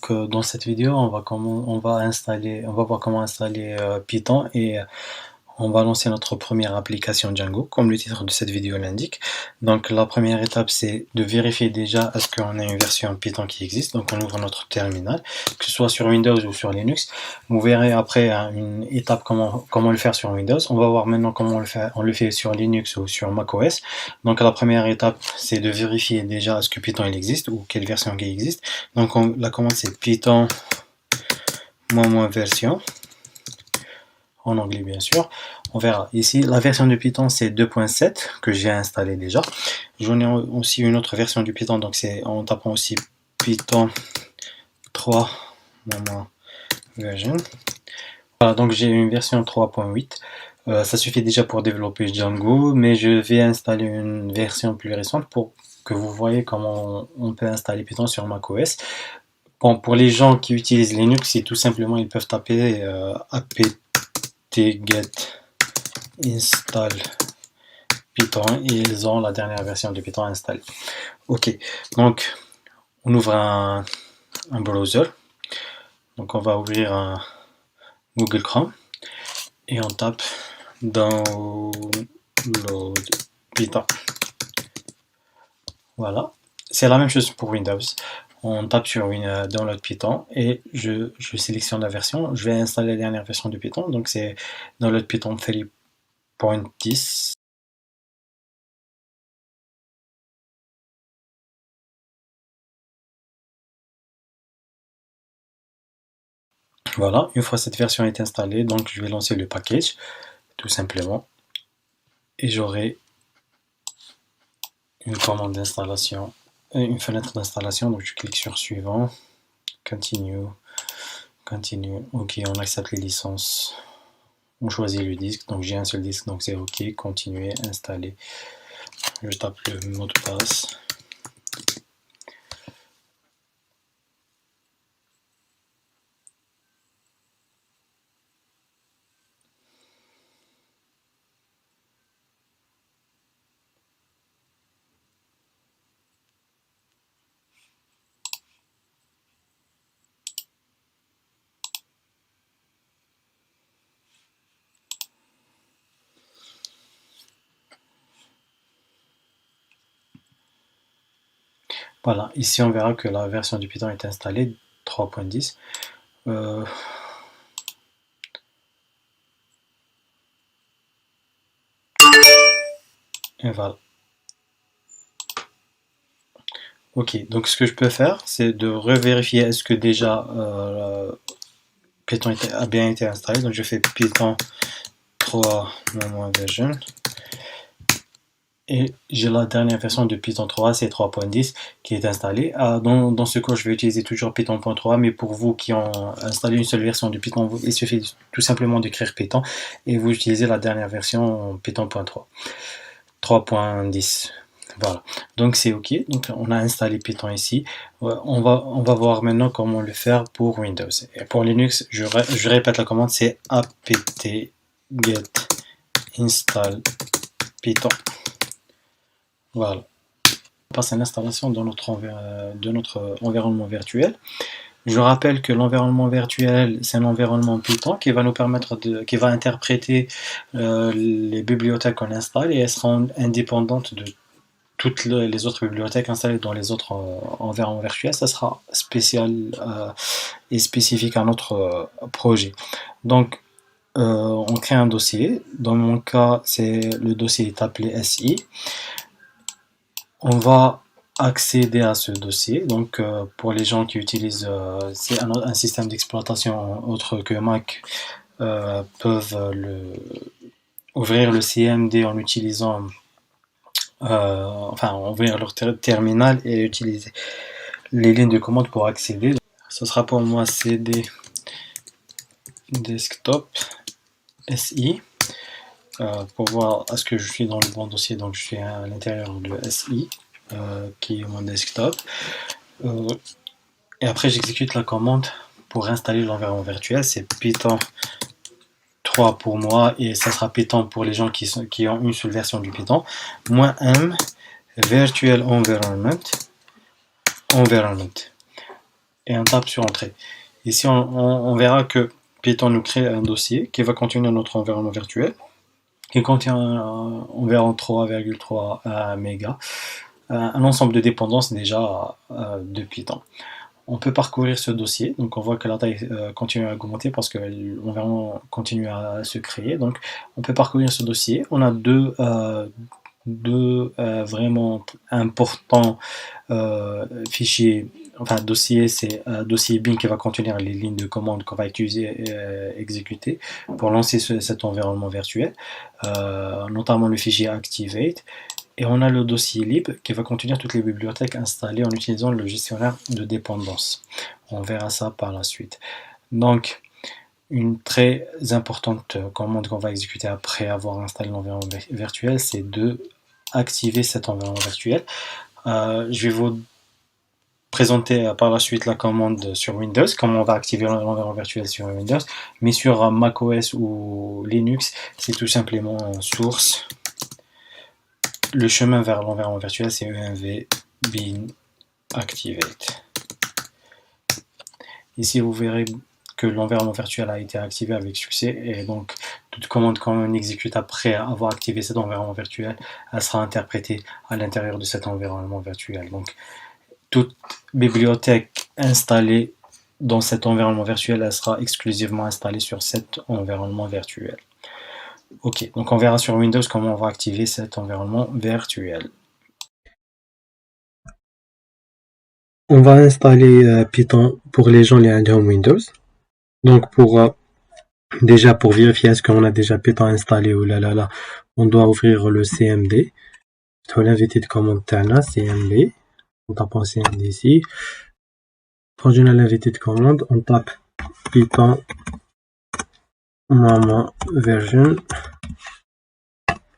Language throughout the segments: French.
Dans cette vidéo, on va voir comment installer Python et on va lancer notre première application Django, comme le titre de cette vidéo l'indique. Donc la première étape, c'est de vérifier déjà est-ce qu'on a une version Python qui existe. Donc on ouvre notre terminal, que ce soit sur Windows ou sur Linux. Vous verrez après une étape comment le faire sur Windows. On va voir maintenant comment on le fait sur Linux ou sur macOS. Donc la première étape, c'est de vérifier déjà est-ce que Python il existe ou quelle version qui existe. Donc la commande c'est Python -version en anglais bien sûr. On verra ici la version de Python c'est 2.7 que j'ai installé déjà. J'en ai aussi une autre version du Python, donc c'est en tapant aussi Python 3 version. Voilà, donc j'ai une version 3.8. Ça suffit déjà pour développer Django, mais je vais installer une version plus récente pour que vous voyez comment on peut installer Python sur macOS. Bon, pour les gens qui utilisent Linux, c'est tout simplement ils peuvent taper apt-get install Python et ils ont la dernière version de Python installée. Ok, donc on ouvre un browser. Donc on va ouvrir un Google Chrome et on tape download Python. Voilà, c'est la même chose pour Windows. On tape sur download Python et je sélectionne la version. Je vais installer la dernière version de Python, donc c'est download Python 3.10. Voilà, une fois cette version est installée, donc je vais lancer le package, tout simplement, et j'aurai une commande d'installation, une fenêtre d'installation, donc je clique sur suivant, continue, ok, on accepte les licences, on choisit le disque, donc j'ai un seul disque, donc c'est ok, continuer, installer, je tape le mot de passe. Voilà, ici on verra que la version du Python est installée, 3.10. Et voilà. Ok, donc ce que je peux faire, c'est de revérifier est-ce que déjà Python a bien été installé. Donc je fais Python 3 version. Et j'ai la dernière version de Python 3, c'est 3.10 qui est installée. Dans ce cas, je vais utiliser toujours Python.3, mais pour vous qui ont installé une seule version de Python, il suffit tout simplement d'écrire Python et vous utilisez la dernière version Python.3, 3.10. Voilà, donc c'est ok. Donc on a installé Python ici. On va voir maintenant comment le faire pour Windows. Et pour Linux, je répète la commande, c'est apt-get install Python. Voilà. On passe à l'installation de notre environnement virtuel. Je rappelle que l'environnement virtuel, c'est un environnement Python qui va nous permettre qui va interpréter les bibliothèques qu'on installe et elles seront indépendantes de toutes les autres bibliothèques installées dans les autres environnements virtuels. Ça sera spécial et spécifique à notre projet. Donc, on crée un dossier. Dans mon cas, le dossier est appelé SI. On va accéder à ce dossier. Donc, pour les gens qui utilisent c'est un système d'exploitation autre que Mac, peuvent ouvrir le CMD en utilisant, enfin, ouvrir leur terminal et utiliser les lignes de commande pour accéder. Ce sera pour moi CD desktop SI. Pour voir est-ce que je suis dans le bon dossier, donc je suis à l'intérieur de SI qui est mon desktop et après j'exécute la commande pour installer l'environnement virtuel. C'est Python 3 pour moi et ça sera Python pour les gens qui ont une seule version du Python. -m virtual environment. et on tape sur Entrée. Ici, on verra que Python nous crée un dossier qui va contenir notre environnement virtuel, qui contient environ 3,3 mégas, un ensemble de dépendances déjà de Python. On peut parcourir ce dossier, donc on voit que la taille continue à augmenter parce que l'environnement continue à se créer. Donc on peut parcourir ce dossier. On a deux vraiment importants fichiers, enfin dossier, c'est dossier bin qui va contenir les lignes de commande qu'on va utiliser exécuter pour lancer cet environnement virtuel, notamment le fichier activate. Et on a le dossier lib qui va contenir toutes les bibliothèques installées en utilisant le gestionnaire de dépendance. On verra ça par la suite. Donc, une très importante commande qu'on va exécuter après avoir installé l'environnement virtuel, c'est de activer cet environnement virtuel. Je vais vous présenter par la suite la commande sur Windows, comment on va activer l'environnement virtuel sur Windows, mais sur macOS ou Linux, c'est tout simplement source. Le chemin vers l'environnement virtuel, c'est env bin activate. Ici, vous verrez que l'environnement virtuel a été activé avec succès, et donc toute commande qu'on exécute après avoir activé cet environnement virtuel, elle sera interprétée à l'intérieur de cet environnement virtuel. Donc, toute bibliothèque installée dans cet environnement virtuel, elle sera exclusivement installée sur cet environnement virtuel. Ok, donc on verra sur Windows comment on va activer cet environnement virtuel. On va installer Python pour les gens qui ont Windows. Donc déjà pour vérifier est-ce qu'on a déjà Python installé ou là, on doit ouvrir le CMD. On l'invité de commande tana CMD. On tape en CMD ici. Quand on a l'invité de commande, on tape Python maman version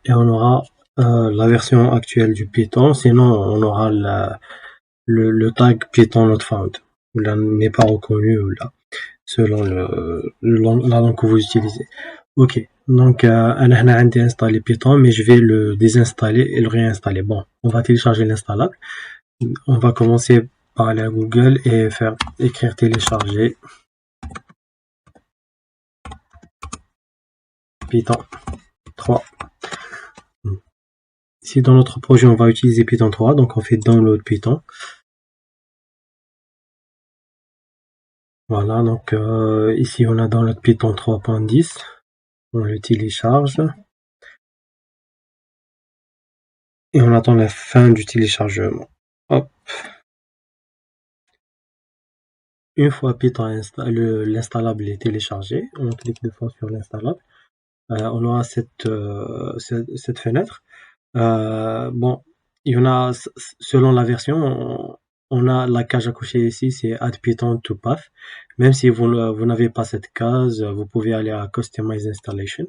et on aura la version actuelle du Python. Sinon, on aura le tag Python not found, ou là n'est pas reconnu, ou là, selon la langue que vous utilisez. Ok, donc on a installé Python, mais je vais le désinstaller et le réinstaller. Bon, on va télécharger l'installable. On va commencer par aller à Google et écrire télécharger Python 3. Ici dans notre projet on va utiliser Python 3, donc on fait download Python. Voilà, donc ici on a download Python 3.10, on le télécharge et on attend la fin du téléchargement. Hop. Une fois Python l'installable est téléchargé, on clique deux fois sur l'installable, on aura cette fenêtre. Bon, il y en a, selon la version, on a la case à cocher ici, c'est Add Python to Path. Même si vous n'avez pas cette case, vous pouvez aller à Customize Installation.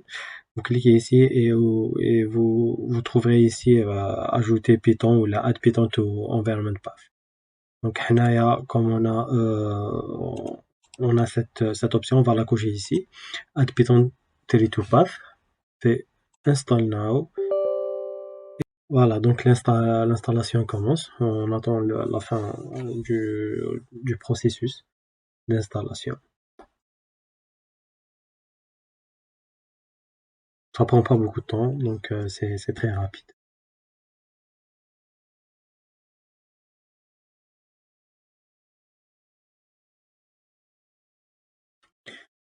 Vous cliquez ici et vous trouverez ici ajouter Python ou la Add Python to Environment Path. Donc, comme on a cette option, on va la cocher ici. Add Python to Path. Fait Install Now. Voilà, donc l'installation commence. On attend la fin du processus d'installation. Ça prend pas beaucoup de temps, donc c'est très rapide.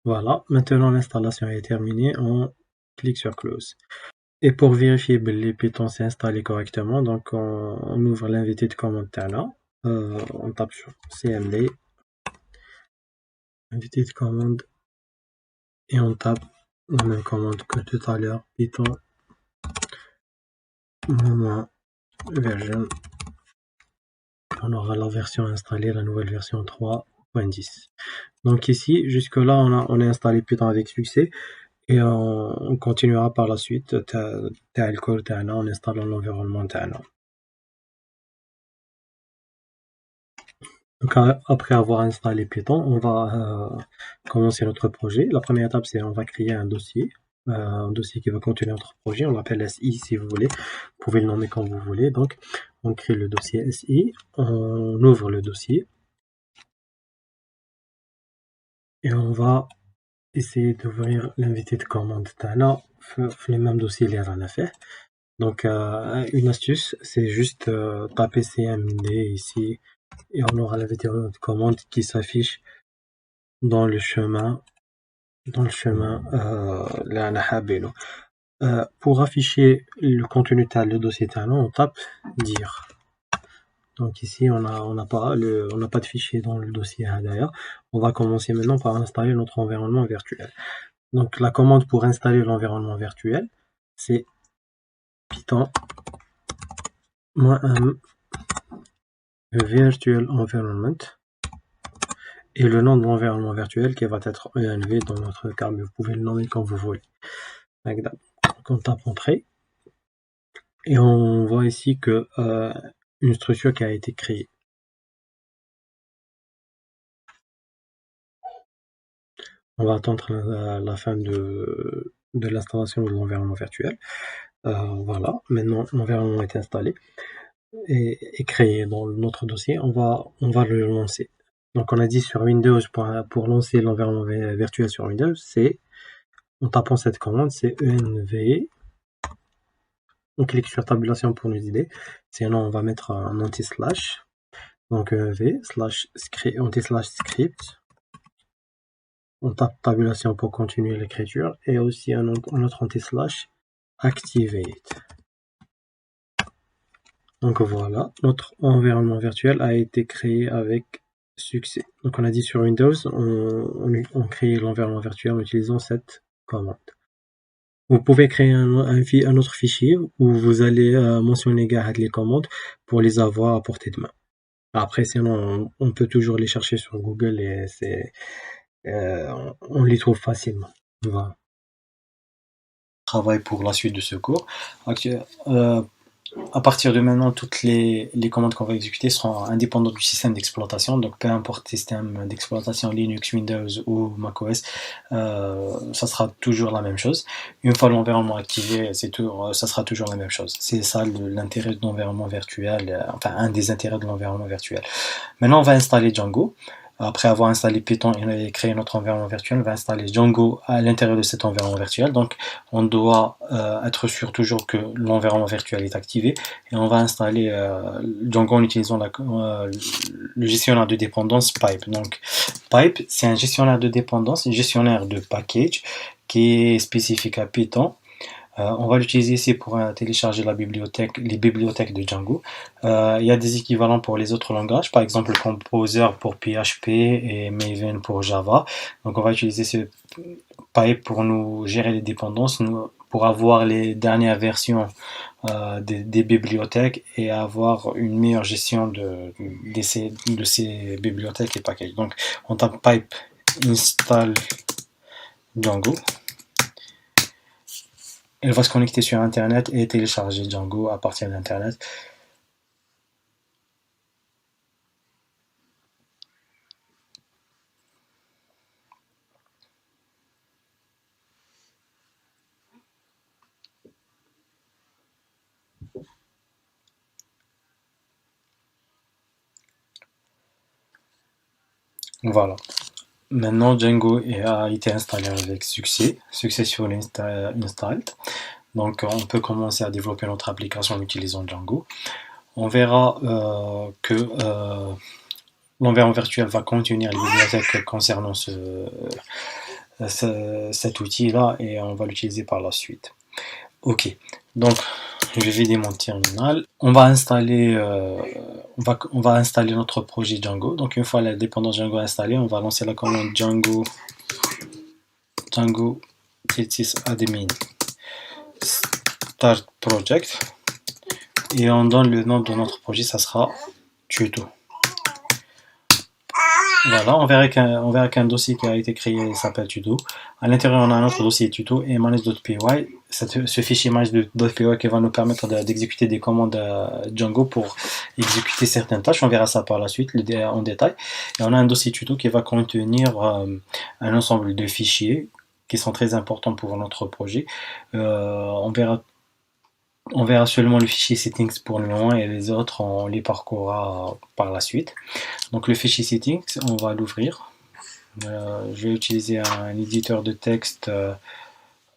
Voilà, maintenant l'installation est terminée, on clique sur Close. Et pour vérifier que les Python s'est installé correctement, donc on ouvre l'invité de commande Tana, on tape sur CMD, invité de commande, et on tape la même commande que tout à l'heure, Python version. On aura la version installée, la nouvelle version 3.10. Donc ici, jusque là, on a installé Python avec succès. Et on continuera par la suite tel code en installant l'environnement تاعنا. Donc après avoir installé Python, on va commencer notre projet. La première étape, c'est on va créer un dossier qui va contenir notre projet. On l'appelle SI si vous voulez. Vous pouvez le nommer quand vous voulez. Donc on crée le dossier SI, on ouvre le dossier. et on va essayer d'ouvrir l'invité de commande تاعنا في le même dossier اللي رانا فيه. Donc une astuce, c'est juste taper cmd ici et on aura l'invité de commande qui s'affiche dans le chemin اللي رانا حابينه. Pour afficher le contenu le dossier تاعنا, on tape dire. Donc ici on n'a pas de fichier dans le dossier d'ailleurs. On va commencer maintenant par installer notre environnement virtuel. Donc la commande pour installer l'environnement virtuel, c'est python -m virtual environment et le nom de l'environnement virtuel qui va être env dans notre cas, mais vous pouvez le nommer comme vous voulez. Donc on tape entrée et on voit ici que une structure qui a été créée. On va attendre la fin de l'installation de l'environnement virtuel. Voilà, maintenant l'environnement est installé et créé dans notre dossier. On va le lancer. Donc on a dit sur Windows, pour lancer l'environnement virtuel sur Windows, c'est en tapant cette commande, c'est env. On clique sur tabulation pour nous aider. Sinon on va mettre un anti-slash. Donc env /script. On tape tabulation pour continuer l'écriture et aussi un autre anti-slash activate. Donc voilà, notre environnement virtuel a été créé avec succès. Donc on a dit sur Windows, on crée l'environnement virtuel en utilisant cette commande. Vous pouvez créer un autre fichier où vous allez mentionner les commandes pour les avoir à portée de main. Après, sinon, on peut toujours les chercher sur Google et on les trouve facilement. Voilà. Travail pour la suite de ce cours. À partir de maintenant, toutes les commandes qu'on va exécuter seront indépendantes du système d'exploitation. Donc, peu importe système d'exploitation Linux, Windows ou macOS, ça sera toujours la même chose. Une fois l'environnement activé, ça sera toujours la même chose. C'est ça l'intérêt de l'environnement virtuel, enfin un des intérêts de l'environnement virtuel. Maintenant, on va installer Django. Après avoir installé Python et créé notre environnement virtuel, on va installer Django à l'intérieur de cet environnement virtuel. Donc, on doit être sûr toujours que l'environnement virtuel est activé. Et on va installer Django en utilisant le gestionnaire de dépendance Pipe. Donc, Pipe, c'est un gestionnaire de dépendance, un gestionnaire de package qui est spécifique à Python. On va l'utiliser ici pour télécharger les bibliothèques de Django. Il y a des équivalents pour les autres langages, par exemple Composer pour PHP et Maven pour Java. Donc on va utiliser ce Pipe pour nous gérer les dépendances, pour avoir les dernières versions des bibliothèques et avoir une meilleure gestion de ces bibliothèques et packages. Donc on tape Pipe install Django. Elle va se connecter sur Internet et télécharger Django à partir d'Internet. Voilà. Maintenant, Django a été installé avec succès. Successful installed. Donc, on peut commencer à développer notre application en utilisant Django. On verra que l'environnement virtuel va contenir les bibliothèques concernant cet outil-là et on va l'utiliser par la suite. Ok, donc je vais vider mon terminal. On va installer notre projet Django. Donc une fois la dépendance Django installée, on va lancer la commande Django admin start project et on donne le nom de notre projet, ça sera tuto. Voilà, on verra qu'un dossier qui a été créé s'appelle tuto. À l'intérieur, on a un autre dossier tuto et manage.py. Ce fichier manage.py qui va nous permettre d'exécuter des commandes Django pour exécuter certaines tâches. On verra ça par la suite en détail. Et on a un dossier tuto qui va contenir un ensemble de fichiers qui sont très importants pour notre projet. On verra seulement le fichier settings pour le moment et les autres on les parcourra par la suite. Donc le fichier settings, on va l'ouvrir. Je vais utiliser un éditeur de texte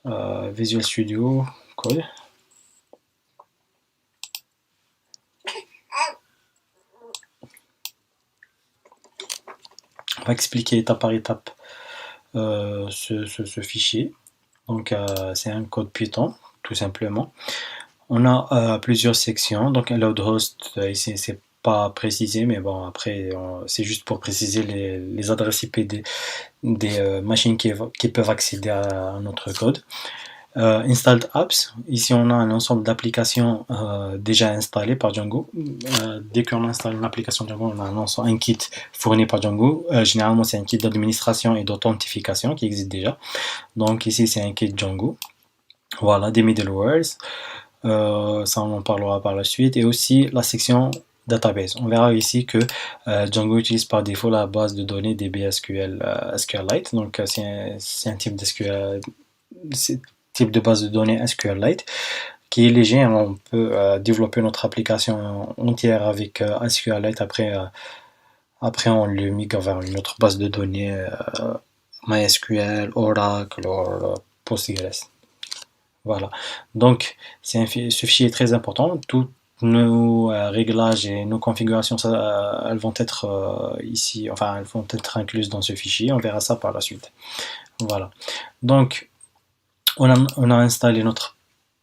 Visual Studio Code. On va expliquer étape par étape ce fichier. Donc c'est un code Python, tout simplement. On a plusieurs sections. Donc load host, ici c'est pas précisé, mais bon après c'est juste pour préciser les adresses IP des machines qui peuvent accéder à notre code. Installed apps, ici on a un ensemble d'applications déjà installées par Django. Dès qu'on installe une application Django, on a un kit fourni par Django. Généralement c'est un kit d'administration et d'authentification qui existe déjà. Donc ici c'est un kit Django. Voilà, des middlewares. Ça on en parlera par la suite. Et aussi la section database. On verra ici que Django utilise par défaut la base de données DBSQL SQLite. Donc c'est un type d'SQL, type de base de données SQLite qui est léger. On peut développer notre application entière avec SQLite. Après on le migre vers une autre base de données MySQL, Oracle ou Postgres. Voilà. Donc ce fichier est très important. Tous nos réglages et nos configurations, elles vont être ici, enfin elles vont être incluses dans ce fichier. On verra ça par la suite. Voilà. Donc on a installé notre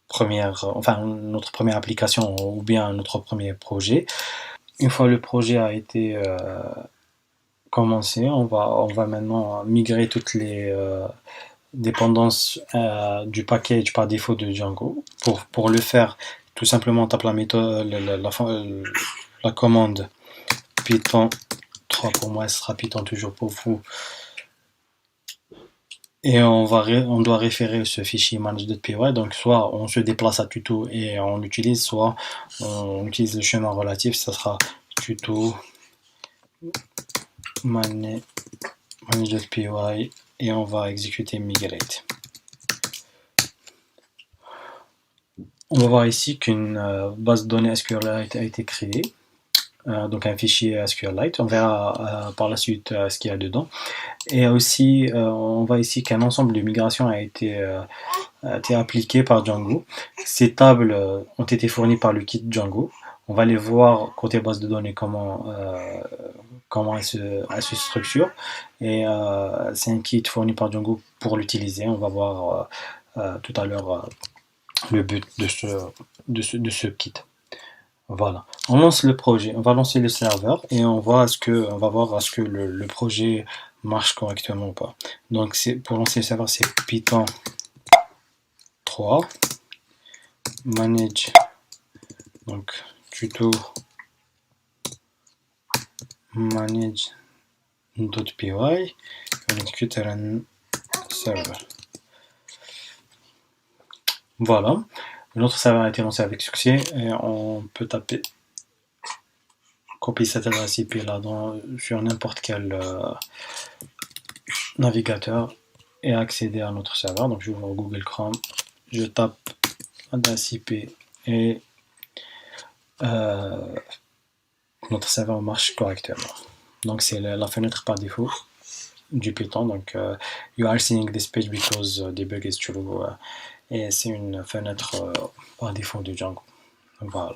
première application ou bien notre premier projet. Une fois le projet a été commencé, on va maintenant migrer toutes les dépendances du package par défaut de Django. Pour le faire, tout simplement on tape la méthode, la commande Python 3 pour moi, ce sera Python toujours pour vous. Et on doit référer ce fichier manage.py. Donc soit on se déplace à tuto et on l'utilise, soit on utilise le chemin relatif, ça sera tuto manage.py et on va exécuter migrate. On va voir ici qu'une base de données SQLite a été créée. Donc un fichier SQLite. On verra par la suite ce qu'il y a dedans. Et aussi, on voit ici qu'un ensemble de migrations a été appliqué par Django. Ces tables ont été fournies par le kit Django. On va les voir côté base de données comment elles se structurent. Et c'est un kit fourni par Django pour l'utiliser. On va voir tout à l'heure le but de ce kit. Voilà. On lance le projet, on va lancer le serveur et on va voir à ce que le projet marche correctement ou pas. Donc pour lancer le serveur, c'est Python 3 manage, donc tuto manage.py, on exécute run server. Voilà, notre serveur a été lancé avec succès et on peut copier cette adresse IP là sur n'importe quel navigateur et accéder à notre serveur. Donc j'ouvre Google Chrome, je tape adresse IP et notre serveur marche correctement. Donc c'est la fenêtre par défaut du Python. Donc you are seeing this page because debug is true. Et c'est une fenêtre par défaut de Django. Voilà.